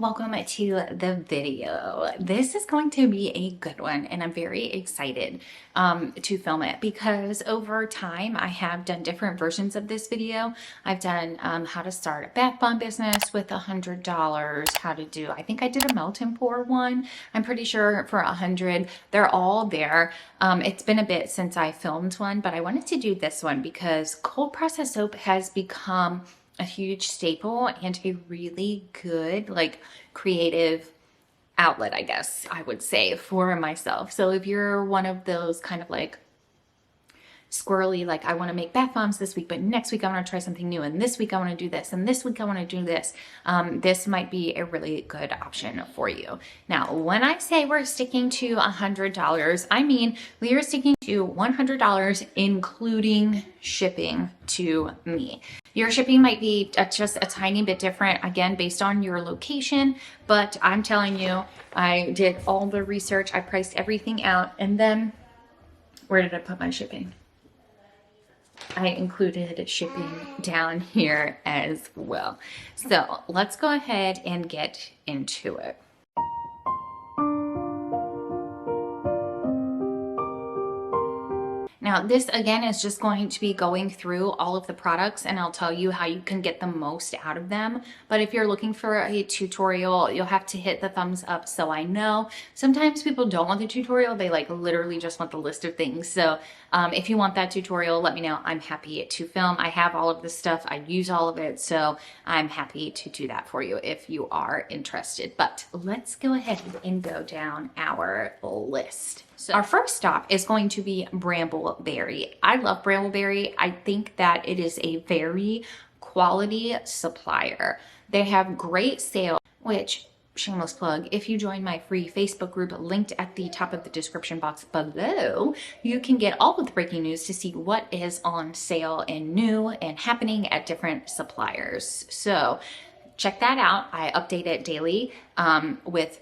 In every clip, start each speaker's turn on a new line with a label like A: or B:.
A: welcome to the video. This is going to be a good one and I'm very excited to film it because over time I have done different versions of this video. I've done how to start a bath bomb business with $100, how to do, I think I did a melt and pour one, I'm pretty sure for $100. They're all there. It's been a bit since I filmed one, but I wanted to do this one because cold process soap has become a huge staple and a really good creative outlet, I guess I would say, for myself. So if you're one of those kind of squirrely, I want to make bath bombs this week, but next week I want to try something new, and this week I want to do this, and this week I want to do this, this might be a really good option for you. Now, when I say we're sticking to $100, I mean we are sticking to $100 including shipping to me. Your shipping might be just a tiny bit different, again, based on your location, but I'm telling you, I did all the research, I priced everything out, and then where did I put my shipping? I included shipping down here as well. So let's go ahead and get into it. Now, this again is just going to be going through all of the products and I'll tell you how you can get the most out of them. But if you're looking for a tutorial, you'll have to hit the thumbs up so I know. Sometimes people don't want the tutorial, they literally just want the list of things. So if you want that tutorial, let me know. I'm happy to film. I have all of this stuff, I use all of it, so I'm happy to do that for you if you are interested. But let's go ahead and go down our list. So our first stop is going to be Bramble Berry. I love Bramble Berry. I think that it is a very quality supplier. They have great sales, which, shameless plug, if you join my free Facebook group linked at the top of the description box below, you can get all of the breaking news to see what is on sale and new and happening at different suppliers. So check that out. I update it daily with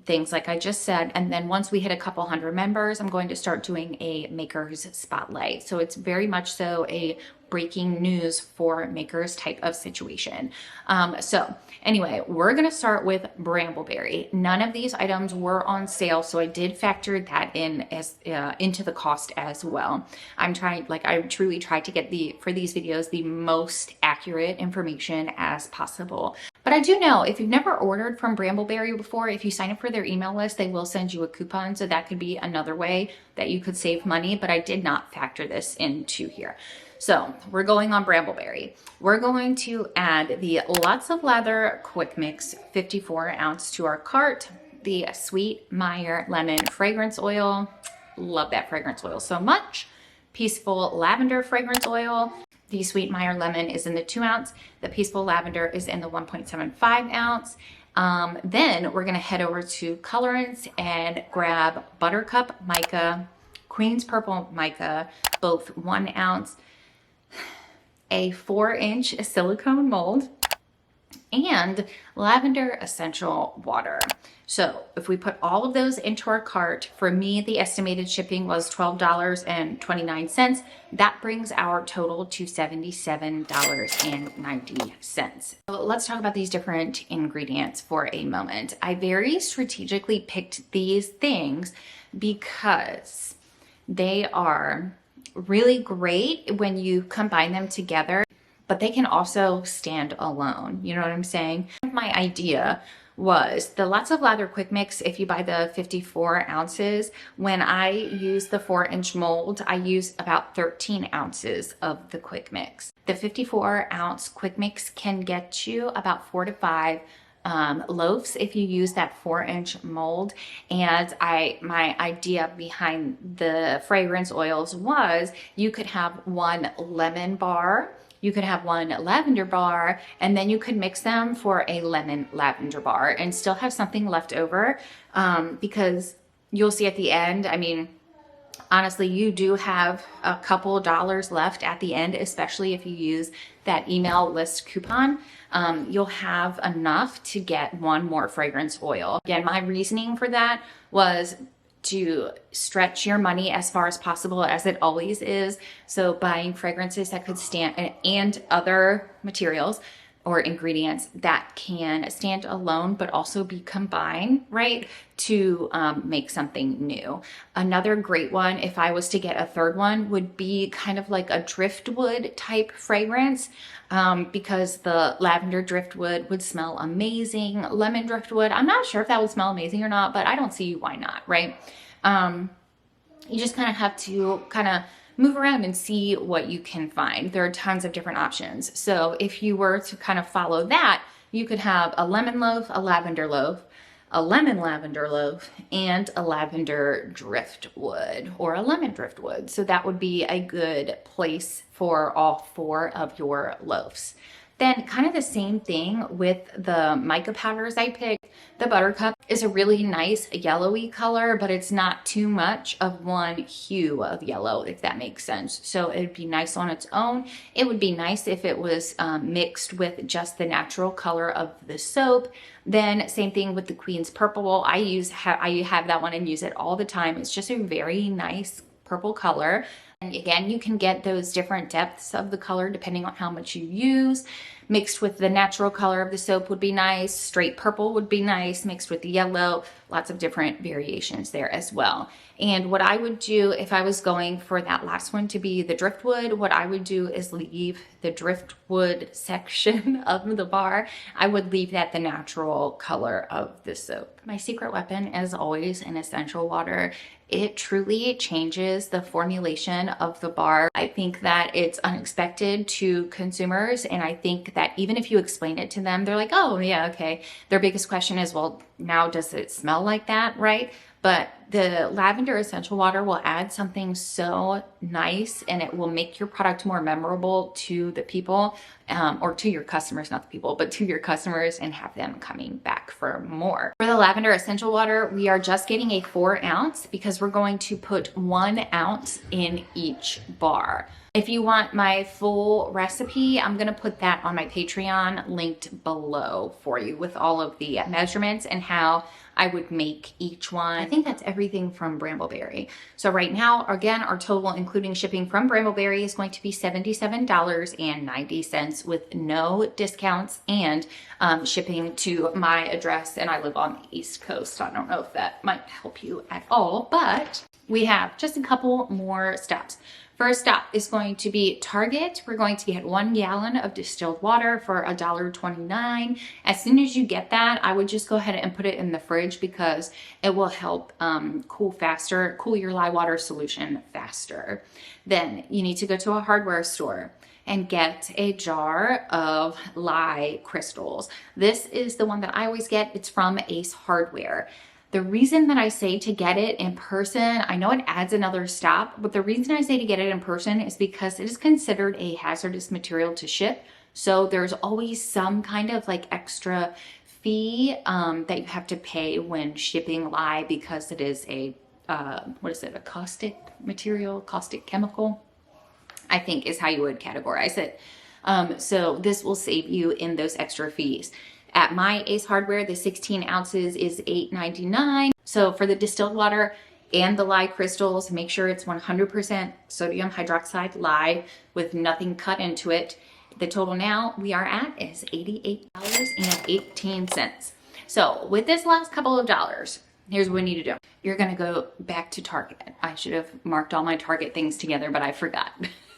A: things like I just said, and then once we hit a couple hundred members, I'm going to start doing a makers spotlight. So it's very much so a breaking news for makers type of situation. So anyway, we're going to start with Bramble Berry. None of these items were on sale, so I did factor that in as into the cost as well. I truly tried to get for these videos the most accurate information as possible. But I do know if you've never ordered from Bramble Berry before, if you sign up for their email list, they will send you a coupon. So that could be another way that you could save money, but I did not factor this into here. So we're going on Bramble Berry. We're going to add the Lots of Lather Quick Mix 54 ounce to our cart, the Sweet Meyer Lemon Fragrance Oil. Love that fragrance oil so much. Peaceful Lavender Fragrance Oil. The Sweet Meyer Lemon is in the 2 ounce. The Peaceful Lavender is in the 1.75 ounce. Then we're gonna head over to Colorants and grab Buttercup Mica, Queen's Purple Mica, both 1 ounce, a 4-inch silicone mold, and lavender essential water. So if we put all of those into our cart, for me, the estimated shipping was $12.29. That brings our total to $77.90. So let's talk about these different ingredients for a moment. I very strategically picked these things because they are really great when you combine them together, but they can also stand alone. You know what I'm saying? My idea was the Lots of Lather Quick Mix. If you buy the 54 ounces, when I use the 4-inch mold, I use about 13 ounces of the Quick Mix. The 54 ounce Quick Mix can get you about 4 to 5 loaves if you use that 4-inch mold. And my idea behind the fragrance oils was you could have 1 lemon bar, you could have 1 lavender bar, and then you could mix them for a lemon lavender bar and still have something left over, because you'll see at the end, I mean, honestly, you do have a couple dollars left at the end, especially if you use that email list coupon. You'll have enough to get 1 more fragrance oil. Again, my reasoning for that was to stretch your money as far as possible, as it always is. So buying fragrances that could stand, and other materials or ingredients that can stand alone but also be combined, right, to make something new. Another great one, if I was to get a third one, would be kind of like a driftwood type fragrance, because the lavender driftwood would smell amazing. Lemon driftwood, I'm not sure if that would smell amazing or not, but I don't see why not, right? You just kind of have to kind of move around and see what you can find. There are tons of different options. So if you were to kind of follow that, you could have a lemon loaf, a lavender loaf, a lemon lavender loaf, and a lavender driftwood or a lemon driftwood. So that would be a good place for all 4 of your loaves. Then kind of the same thing with the mica powders I picked. The Buttercup is a really nice yellowy color, but it's not too much of one hue of yellow, if that makes sense. So it would be nice on its own. It would be nice if it was mixed with just the natural color of the soap. Then same thing with the Queen's Purple. I have that one and use it all the time. It's just a very nice purple color. And again, you can get those different depths of the color depending on how much you use. Mixed with the natural color of the soap would be nice. Straight purple would be nice. Mixed with the yellow. Lots of different variations there as well. And what I would do if I was going for that last one to be the driftwood, what I would do is leave the driftwood section of the bar. I would leave that the natural color of the soap. My secret weapon, as always, an essential water. It truly changes the formulation of the bar. I think that it's unexpected to consumers, and I think that even if you explain it to them, they're like, oh yeah, okay. Their biggest question is, well, now does it smell like that, right? But the lavender essential water will add something so nice, and it will make your product more memorable to the people, or to your customers, not the people, but to your customers, and have them coming back for more. For the lavender essential water, we are just getting a 4 ounce because we're going to put 1 ounce in each bar. If you want my full recipe, I'm going to put that on my Patreon linked below for you with all of the measurements and how I would make each one. I think that's everything from Bramble Berry. So right now, again, our total including shipping from Bramble Berry is going to be $77.90 with no discounts and shipping to my address. And I live on the East Coast. So I don't know if that might help you at all, but we have just a couple more stops. First stop is going to be Target. We're going to get 1 gallon of distilled water for $1.29. As soon as you get that, I would just go ahead and put it in the fridge because it will help cool your lye water solution faster. Then you need to go to a hardware store and get a jar of lye crystals. This is the one that I always get. It's from Ace Hardware. The reason that I say to get it in person, I know it adds another stop, but the reason I say to get it in person is because it is considered a hazardous material to ship. So there's always some kind of like extra fee that you have to pay when shipping lye because it is a, a caustic material, caustic chemical, I think is how you would categorize it. So this will save you in those extra fees. At my Ace Hardware, the 16 ounces is $8.99. So for the distilled water and the lye crystals, make sure it's 100% sodium hydroxide lye with nothing cut into it. The total now we are at is $88.18. So with this last couple of dollars, here's what we need to do. You're gonna go back to Target. I should have marked all my Target things together, but I forgot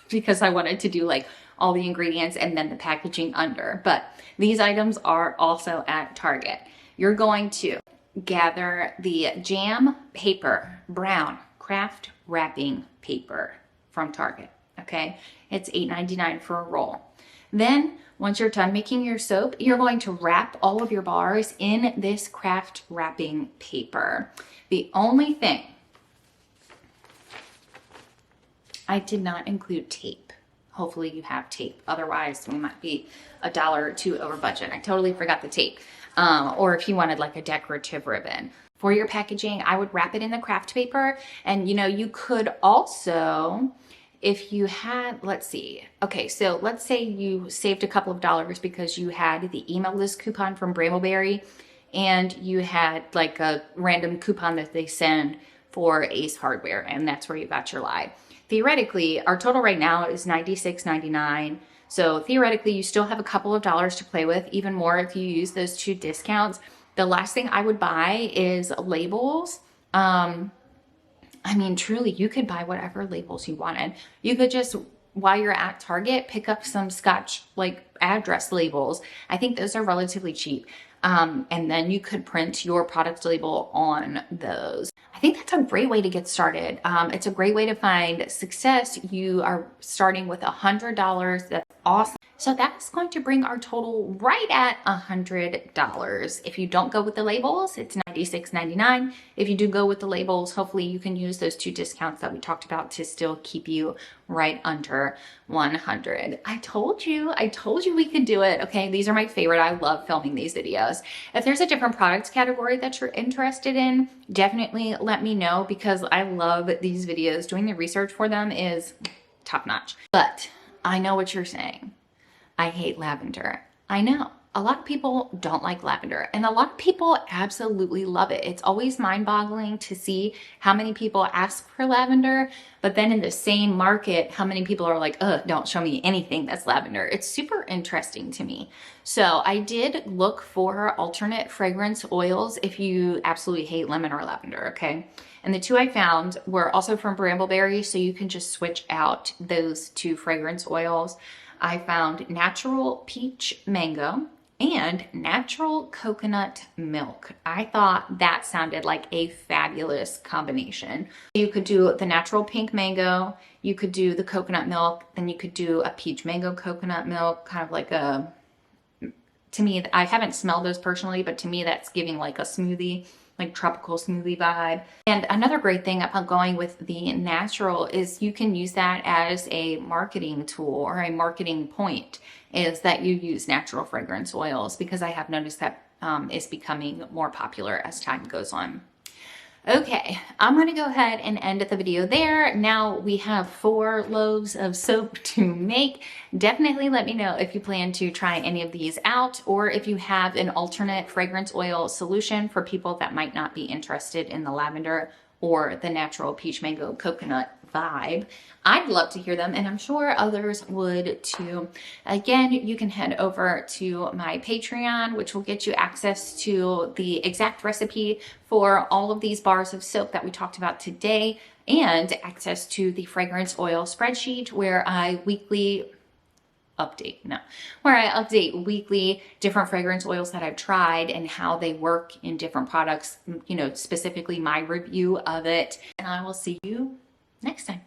A: because I wanted to do like all the ingredients and then the packaging under. But these items are also at Target. You're going to gather the jam paper, brown craft wrapping paper from Target, okay? It's $8.99 for a roll. Then once you're done making your soap, you're going to wrap all of your bars in this craft wrapping paper. The only thing, I did not include tape. Hopefully you have tape. Otherwise, we might be $1 or $2 over budget. I totally forgot the tape. Or if you wanted like a decorative ribbon. For your packaging, I would wrap it in the craft paper. And you know, you could also, if you had, let's see. Okay, so let's say you saved a couple of dollars because you had the email list coupon from Bramble Berry and you had like a random coupon that they send for Ace Hardware, and that's where you got your lye. Theoretically, our total right now is $96.99. So theoretically, you still have a couple of dollars to play with, even more if you use those 2 discounts. The last thing I would buy is labels. I mean, truly, you could buy whatever labels you wanted. You could just, while you're at Target, pick up some Scotch like address labels. I think those are relatively cheap. And then you could print your product label on those. I think that's a great way to get started. It's a great way to find success. You are starting with $100. That's awesome. So that's going to bring our total right at $100. If you don't go with the labels, it's $96.99. If you do go with the labels, hopefully you can use those 2 discounts that we talked about to still keep you right under $100. I told you we could do it. Okay, these are my favorite. I love filming these videos. If there's a different product category that you're interested in, definitely let me know, because I love these videos. Doing the research for them is top notch. But I know what you're saying. I hate lavender. I know. A lot of people don't like lavender, and a lot of people absolutely love it. It's always mind-boggling to see how many people ask for lavender, but then in the same market, how many people are like, ugh, don't show me anything that's lavender. It's super interesting to me. So I did look for alternate fragrance oils if you absolutely hate lemon or lavender, okay? And the 2 I found were also from Bramble Berry, so you can just switch out those 2 fragrance oils. I found natural peach mango and natural coconut milk. I thought that sounded like a fabulous combination. You could do the natural pink mango, you could do the coconut milk, then you could do a peach mango coconut milk, kind of like a, to me, I haven't smelled those personally, but to me that's giving like a smoothie, like tropical smoothie vibe. And another great thing about going with the natural is you can use that as a marketing tool or a marketing point, is that you use natural fragrance oils, because I have noticed that is becoming more popular as time goes on. Okay, I'm going to go ahead and end the video there. Now we have 4 loaves of soap to make. Definitely let me know if you plan to try any of these out, or if you have an alternate fragrance oil solution for people that might not be interested in the lavender or the natural peach mango coconut vibe. I'd love to hear them, and I'm sure others would too. Again, you can head over to my Patreon, which will get you access to the exact recipe for all of these bars of soap that we talked about today, and access to the fragrance oil spreadsheet where I update weekly different fragrance oils that I've tried and how they work in different products, you know, specifically my review of it. And I will see you next time.